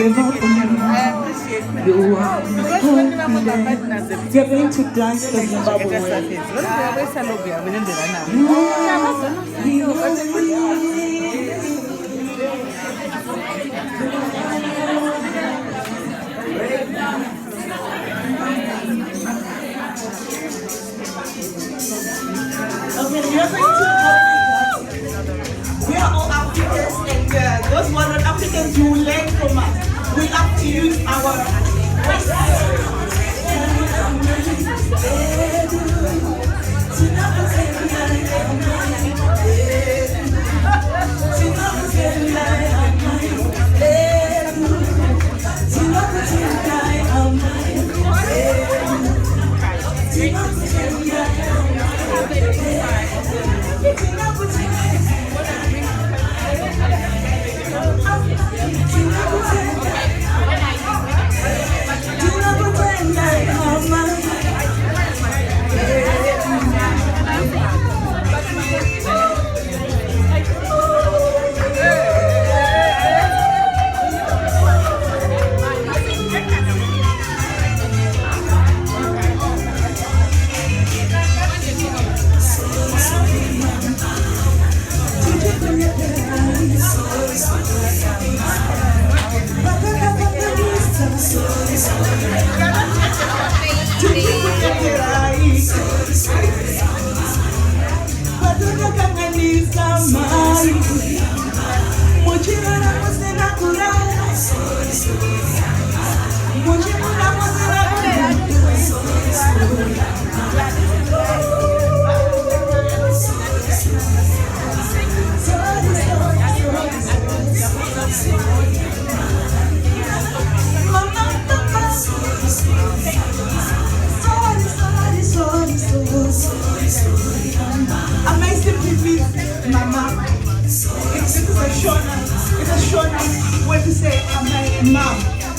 give up on you. I appreciate that. You are Because when you are on the partners, you're going to dance the Zimbabwe way. Okay, we are going to we are all Africans, and those who are not Africans who learn from us. We have to use our amazing people, Mama. It's a short way to say I'm my mom.